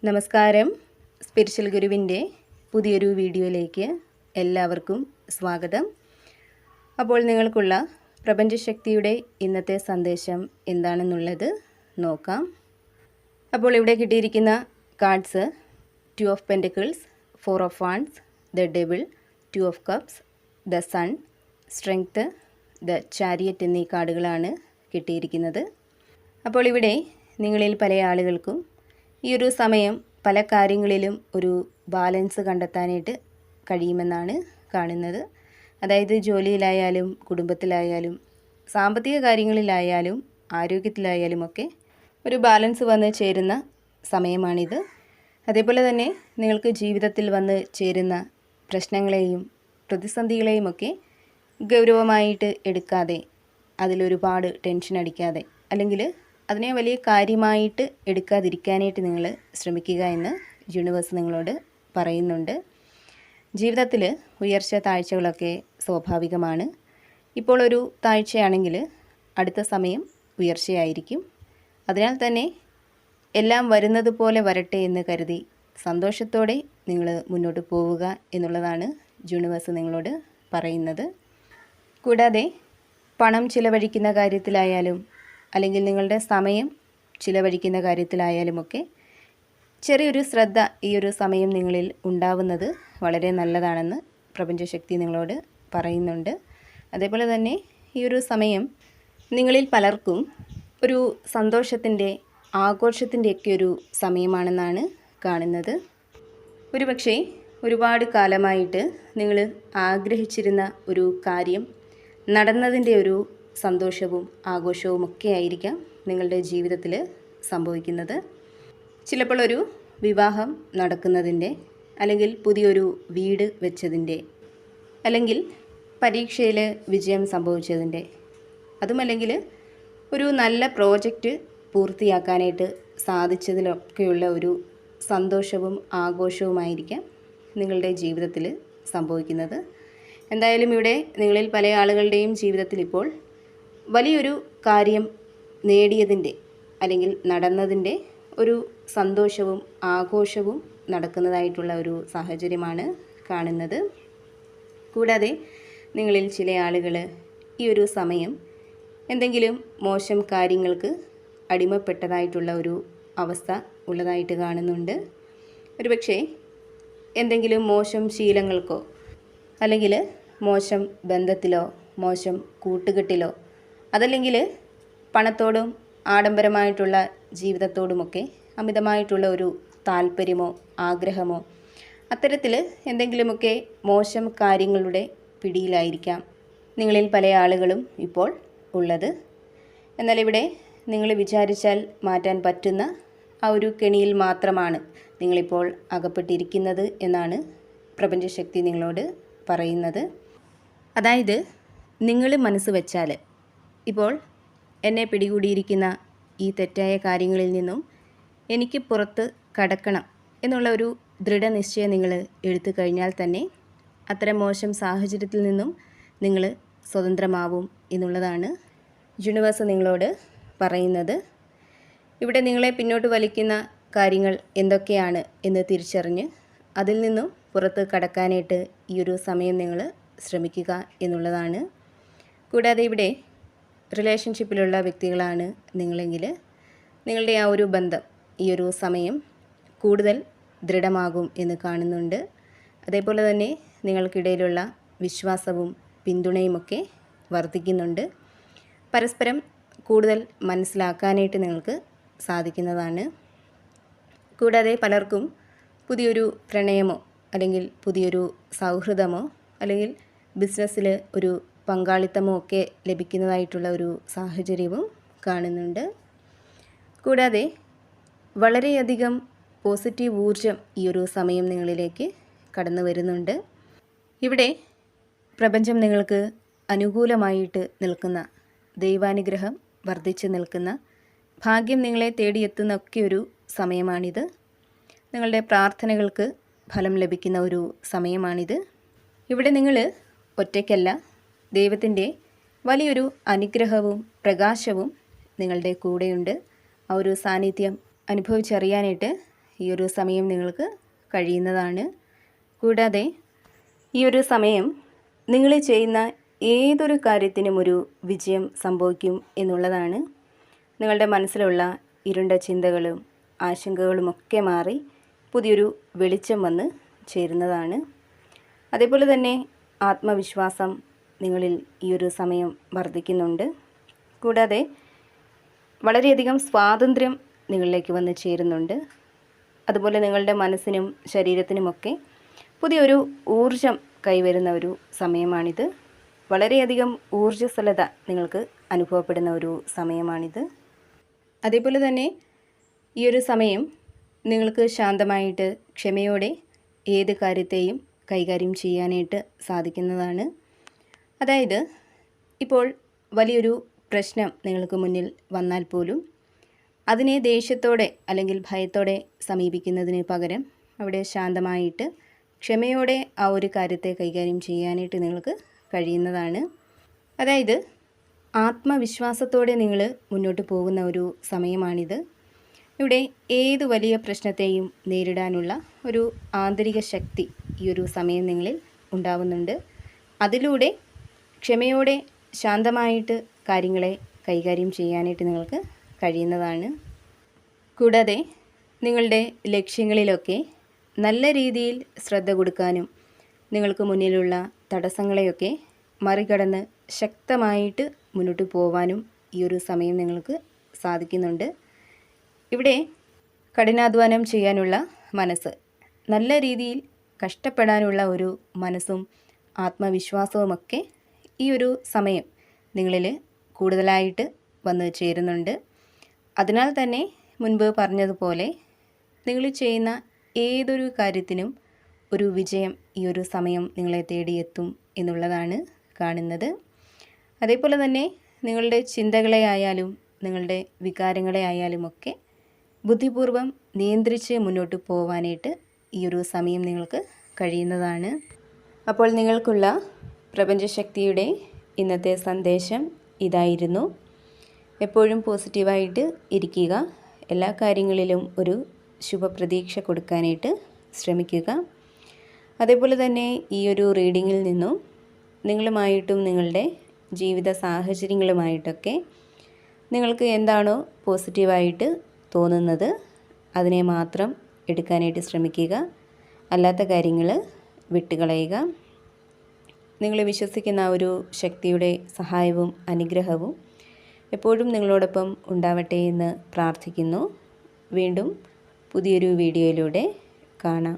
നമസ്കാരം. സ്പിരിച്വൽ ഗുരുവിൻ്റെ പുതിയൊരു വീഡിയോയിലേക്ക് എല്ലാവർക്കും സ്വാഗതം. അപ്പോൾ നിങ്ങൾക്കുള്ള പ്രപഞ്ചശക്തിയുടെ ഇന്നത്തെ സന്ദേശം എന്താണെന്നുള്ളത് നോക്കാം. അപ്പോൾ ഇവിടെ കിട്ടിയിരിക്കുന്ന cards 2 of pentacles, 4 of wands, the devil, 2 of cups, the sun, strength, the chariot എന്നീ കാർഡുകളാണ് കിട്ടിയിരിക്കുന്നത്. അപ്പോൾ ഇവിടെ നിങ്ങളിൽ പല ആളുകൾക്കും ഈ ഒരു സമയം പല കാര്യങ്ങളിലും ഒരു ബാലൻസ് കണ്ടെത്താനായിട്ട് കഴിയുമെന്നാണ് കാണുന്നത്. അതായത് ജോലിയിലായാലും കുടുംബത്തിലായാലും സാമ്പത്തിക കാര്യങ്ങളിലായാലും ആരോഗ്യത്തിലായാലും ഒക്കെ ഒരു ബാലൻസ് വന്ന് ചേരുന്ന സമയമാണിത്. അതേപോലെ തന്നെ നിങ്ങൾക്ക് ജീവിതത്തിൽ വന്ന് ചേരുന്ന പ്രശ്നങ്ങളെയും പ്രതിസന്ധികളെയും ഒക്കെ ഗൗരവമായിട്ട് എടുക്കാതെ, അതിലൊരുപാട് ടെൻഷൻ അടിക്കാതെ, അല്ലെങ്കിൽ അതിനെ വലിയ കാര്യമായിട്ട് എടുക്കാതിരിക്കാനായിട്ട് നിങ്ങൾ ശ്രമിക്കുക എന്ന് യൂണിവേഴ്സ് നിങ്ങളോട് പറയുന്നുണ്ട്. ജീവിതത്തിൽ ഉയർച്ച താഴ്ചകളൊക്കെ സ്വാഭാവികമാണ്. ഇപ്പോൾ ഒരു താഴ്ചയാണെങ്കിൽ അടുത്ത സമയം ഉയർച്ചയായിരിക്കും. അതിനാൽ തന്നെ എല്ലാം വരുന്നത് പോലെ വരട്ടെ എന്ന് കരുതി സന്തോഷത്തോടെ നിങ്ങൾ മുന്നോട്ട് പോവുക എന്നുള്ളതാണ് യൂണിവേഴ്സ് നിങ്ങളോട് പറയുന്നത്. കൂടാതെ പണം ചിലവഴിക്കുന്ന കാര്യത്തിലായാലും അല്ലെങ്കിൽ നിങ്ങളുടെ സമയം ചിലവഴിക്കുന്ന കാര്യത്തിലായാലുമൊക്കെ ചെറിയൊരു ശ്രദ്ധ ഈ ഒരു സമയം നിങ്ങളിൽ ഉണ്ടാവുന്നത് വളരെ നല്ലതാണെന്ന് പ്രപഞ്ചശക്തി നിങ്ങളോട് പറയുന്നുണ്ട്. അതേപോലെ തന്നെ ഈ ഒരു സമയം നിങ്ങളിൽ പലർക്കും ഒരു സന്തോഷത്തിൻ്റെ ആഘോഷത്തിൻ്റെയൊക്കെ ഒരു സമയമാണെന്നാണ് കാണുന്നത്. ഒരുപക്ഷെ ഒരുപാട് കാലമായിട്ട് നിങ്ങൾ ആഗ്രഹിച്ചിരുന്ന ഒരു കാര്യം നടന്നതിൻ്റെ ഒരു സന്തോഷവും ആഘോഷവും ഒക്കെ ആയിരിക്കാം നിങ്ങളുടെ ജീവിതത്തിൽ സംഭവിക്കുന്നത്. ചിലപ്പോൾ ഒരു വിവാഹം നടക്കുന്നതിൻ്റെ, അല്ലെങ്കിൽ പുതിയൊരു വീട് വെച്ചതിൻ്റെ, അല്ലെങ്കിൽ പരീക്ഷയിൽ വിജയം സംഭവിച്ചതിൻ്റെ, അതുമല്ലെങ്കിൽ ഒരു നല്ല പ്രോജക്റ്റ് പൂർത്തിയാക്കാനായിട്ട് സാധിച്ചതിലൊക്കെയുള്ള ഒരു സന്തോഷവും ആഘോഷവുമായിരിക്കാം നിങ്ങളുടെ ജീവിതത്തിൽ സംഭവിക്കുന്നത്. എന്തായാലും ഇവിടെ നിങ്ങളിൽ പല ആളുകളുടെയും ജീവിതത്തിൽ ഇപ്പോൾ വലിയൊരു കാര്യം നേടിയതിൻ്റെ അല്ലെങ്കിൽ നടന്നതിൻ്റെ ഒരു സന്തോഷവും ആഘോഷവും നടക്കുന്നതായിട്ടുള്ള ഒരു സാഹചര്യമാണ് കാണുന്നത്. കൂടാതെ നിങ്ങളിൽ ചില ആളുകൾ ഈ ഒരു സമയം എന്തെങ്കിലും മോശം കാര്യങ്ങൾക്ക് അടിമപ്പെട്ടതായിട്ടുള്ള ഒരു അവസ്ഥ ഉള്ളതായിട്ട് കാണുന്നുണ്ട്. ഒരുപക്ഷെ എന്തെങ്കിലും മോശം ശീലങ്ങൾക്കോ അല്ലെങ്കിൽ മോശം ബന്ധത്തിലോ മോശം കൂട്ടുകെട്ടിലോ അതല്ലെങ്കിൽ പണത്തോടും ആഡംബരമായിട്ടുള്ള ജീവിതത്തോടുമൊക്കെ അമിതമായിട്ടുള്ള ഒരു താല്പര്യമോ ആഗ്രഹമോ അത്തരത്തിൽ എന്തെങ്കിലുമൊക്കെ മോശം കാര്യങ്ങളുടെ പിടിയിലായിരിക്കാം നിങ്ങളിൽ പല ആളുകളും ഇപ്പോൾ ഉള്ളത്. എന്നാൽ ഇവിടെ നിങ്ങൾ വിചാരിച്ചാൽ മാറ്റാൻ പറ്റുന്ന ആ ഒരു കെണിയിൽ മാത്രമാണ് നിങ്ങളിപ്പോൾ അകപ്പെട്ടിരിക്കുന്നത് എന്നാണ് പ്രപഞ്ചശക്തി നിങ്ങളോട് പറയുന്നത്. അതായത് നിങ്ങൾ മനസ്സ് വെച്ചാൽ ഇപ്പോൾ എന്നെ പിടികൂടിയിരിക്കുന്ന ഈ തെറ്റായ കാര്യങ്ങളിൽ നിന്നും എനിക്ക് പുറത്ത് കടക്കണം എന്നുള്ള ഒരു ദൃഢനിശ്ചയം നിങ്ങൾ എടുത്തു കഴിഞ്ഞാൽ തന്നെ അത്തരം മോശം സാഹചര്യത്തിൽ നിന്നും നിങ്ങൾ സ്വതന്ത്രമാവും എന്നുള്ളതാണ് യൂണിവേഴ്സ് നിങ്ങളോട് പറയുന്നത്. ഇവിടെ നിങ്ങളെ പിന്നോട്ട് വലിക്കുന്ന കാര്യങ്ങൾ എന്തൊക്കെയാണ് എന്ന് തിരിച്ചറിഞ്ഞ് അതിൽ നിന്നും പുറത്ത് കടക്കാനായിട്ട് ഈ ഒരു സമയം നിങ്ങൾ ശ്രമിക്കുക എന്നുള്ളതാണ്. കൂടാതെ ഇവിടെ റിലേഷൻഷിപ്പിലുള്ള വ്യക്തികളാണ് നിങ്ങളെങ്കിൽ നിങ്ങളുടെ ആ ഒരു ബന്ധം ഈ ഒരു സമയം കൂടുതൽ ദൃഢമാകും എന്ന് കാണുന്നുണ്ട്. അതേപോലെ തന്നെ നിങ്ങൾക്കിടയിലുള്ള വിശ്വാസവും പിന്തുണയുമൊക്കെ വർദ്ധിക്കുന്നുണ്ട്. പരസ്പരം കൂടുതൽ മനസ്സിലാക്കാനായിട്ട് നിങ്ങൾക്ക് സാധിക്കുന്നതാണ്. കൂടാതെ പലർക്കും പുതിയൊരു പ്രണയമോ അല്ലെങ്കിൽ പുതിയൊരു സൗഹൃദമോ അല്ലെങ്കിൽ ബിസിനസ്സിൽ ഒരു പങ്കാളിത്തമോ ഒക്കെ ലഭിക്കുന്നതായിട്ടുള്ള ഒരു സാഹചര്യവും കാണുന്നുണ്ട്. കൂടാതെ വളരെയധികം പോസിറ്റീവ് ഊർജം ഈ ഒരു സമയം നിങ്ങളിലേക്ക് കടന്നു വരുന്നുണ്ട്. ഇവിടെ പ്രപഞ്ചം നിങ്ങൾക്ക് അനുകൂലമായിട്ട് നിൽക്കുന്ന, ദൈവാനുഗ്രഹം വർദ്ധിച്ചു നിൽക്കുന്ന, ഭാഗ്യം നിങ്ങളെ തേടിയെത്തുന്ന ഒക്കെ ഒരു സമയമാണിത്. നിങ്ങളുടെ പ്രാർത്ഥനകൾക്ക് ഫലം ലഭിക്കുന്ന ഒരു സമയമാണിത്. ഇവിടെ നിങ്ങൾ ഒറ്റയ്ക്കല്ല, ദൈവത്തിൻ്റെ വലിയൊരു അനുഗ്രഹവും പ്രകാശവും നിങ്ങളുടെ കൂടെയുണ്ട്. ആ ഒരു സാന്നിധ്യം അനുഭവിച്ചറിയാനായിട്ട് ഈ ഒരു സമയം നിങ്ങൾക്ക് കഴിയുന്നതാണ്. കൂടാതെ ഈ ഒരു സമയം നിങ്ങൾ ചെയ്യുന്ന ഏതൊരു കാര്യത്തിനും ഒരു വിജയം സംഭവിക്കും എന്നുള്ളതാണ്. നിങ്ങളുടെ മനസ്സിലുള്ള ഇരുണ്ട ചിന്തകളും ആശങ്കകളുമൊക്കെ മാറി പുതിയൊരു വെളിച്ചം വന്ന് ചേരുന്നതാണ്. അതേപോലെ തന്നെ ആത്മവിശ്വാസം നിങ്ങളിൽ ഈ ഒരു സമയം വർദ്ധിക്കുന്നുണ്ട്. കൂടാതെ വളരെയധികം സ്വാതന്ത്ര്യം നിങ്ങളിലേക്ക് വന്ന് ചേരുന്നുണ്ട്. അതുപോലെ നിങ്ങളുടെ മനസ്സിനും ശരീരത്തിനുമൊക്കെ പുതിയൊരു ഊർജം കൈവരുന്ന ഒരു സമയമാണിത്. വളരെയധികം ഊർജ്ജസ്വലത നിങ്ങൾക്ക് അനുഭവപ്പെടുന്ന ഒരു സമയമാണിത്. അതേപോലെ തന്നെ ഈ ഒരു സമയം നിങ്ങൾക്ക് ശാന്തമായിട്ട് ക്ഷമയോടെ ഏത് കാര്യത്തെയും കൈകാര്യം ചെയ്യാനായിട്ട് സാധിക്കുന്നതാണ്. അതായത് ഇപ്പോൾ വലിയൊരു പ്രശ്നം നിങ്ങൾക്ക് മുന്നിൽ വന്നാൽ പോലും അതിനെ ദേഷ്യത്തോടെ അല്ലെങ്കിൽ ഭയത്തോടെ സമീപിക്കുന്നതിന് പകരം അവിടെ ശാന്തമായിട്ട് ക്ഷമയോടെ ആ ഒരു കാര്യത്തെ കൈകാര്യം ചെയ്യാനായിട്ട് നിങ്ങൾക്ക് കഴിയുന്നതാണ്. അതായത് ആത്മവിശ്വാസത്തോടെ നിങ്ങൾ മുന്നോട്ട് പോകുന്ന ഒരു സമയമാണിത്. ഇവിടെ ഏത് വലിയ പ്രശ്നത്തെയും നേരിടാനുള്ള ഒരു ആന്തരിക ശക്തി ഈ ഒരു സമയം നിങ്ങളിൽ ഉണ്ടാവുന്നുണ്ട്. അതിലൂടെ ക്ഷമയോടെ ശാന്തമായിട്ട് കാര്യങ്ങളെ കൈകാര്യം ചെയ്യാനായിട്ട് നിങ്ങൾക്ക് കഴിയുന്നതാണ്. കൂടാതെ നിങ്ങളുടെ ലക്ഷ്യങ്ങളിലൊക്കെ നല്ല രീതിയിൽ ശ്രദ്ധ കൊടുക്കാനും നിങ്ങൾക്ക് മുന്നിലുള്ള തടസ്സങ്ങളെയൊക്കെ മറികടന്ന് ശക്തമായിട്ട് മുന്നോട്ട് പോവാനും ഈ ഒരു സമയം നിങ്ങൾക്ക് സാധിക്കുന്നുണ്ട്. ഇവിടെ കഠിനാധ്വാനം ചെയ്യാനുള്ള മനസ്സ്, നല്ല രീതിയിൽ കഷ്ടപ്പെടാനുള്ള ഒരു മനസ്സും ആത്മവിശ്വാസവുമൊക്കെ ഈ ഒരു സമയം നിങ്ങളിൽ കൂടുതലായിട്ട് വന്ന് ചേരുന്നുണ്ട്. അതിനാൽ തന്നെ മുൻപ് പറഞ്ഞതുപോലെ നിങ്ങൾ ചെയ്യുന്ന ഏതൊരു കാര്യത്തിനും ഒരു വിജയം ഈ ഒരു സമയം നിങ്ങളെ തേടിയെത്തും എന്നുള്ളതാണ് കാണുന്നത്. അതേപോലെ തന്നെ നിങ്ങളുടെ ചിന്തകളെ ആയാലും നിങ്ങളുടെ വികാരങ്ങളെ ആയാലും ഒക്കെ ബുദ്ധിപൂർവം നിയന്ത്രിച്ച് മുന്നോട്ട് പോകാനായിട്ട് ഈ ഒരു സമയം നിങ്ങൾക്ക് കഴിയുന്നതാണ്. അപ്പോൾ നിങ്ങൾക്കുള്ള പ്രപഞ്ചശക്തിയുടെ ഇന്നത്തെ സന്ദേശം ഇതായിരുന്നു. എപ്പോഴും പോസിറ്റീവായിട്ട് ഇരിക്കുക. എല്ലാ കാര്യങ്ങളിലും ഒരു ശുഭപ്രതീക്ഷ കൊടുക്കാനായിട്ട് ശ്രമിക്കുക. അതേപോലെ തന്നെ ഈ ഒരു റീഡിങ്ങിൽ നിന്നും നിങ്ങളുമായിട്ടും നിങ്ങളുടെ ജീവിത സാഹചര്യങ്ങളുമായിട്ടൊക്കെ നിങ്ങൾക്ക് എന്താണോ പോസിറ്റീവായിട്ട് തോന്നുന്നത് അതിനെ മാത്രം എടുക്കാനായിട്ട് ശ്രമിക്കുക. അല്ലാത്ത കാര്യങ്ങൾ വിട്ടുകളയുക. നിങ്ങൾ വിശ്വസിക്കുന്ന ഒരു ശക്തിയുടെ സഹായവും അനുഗ്രഹവും എപ്പോഴും നിങ്ങളോടൊപ്പം ഉണ്ടാവട്ടെ എന്ന് പ്രാർത്ഥിക്കുന്നു. വീണ്ടും പുതിയൊരു വീഡിയോയിലൂടെ കാണാം.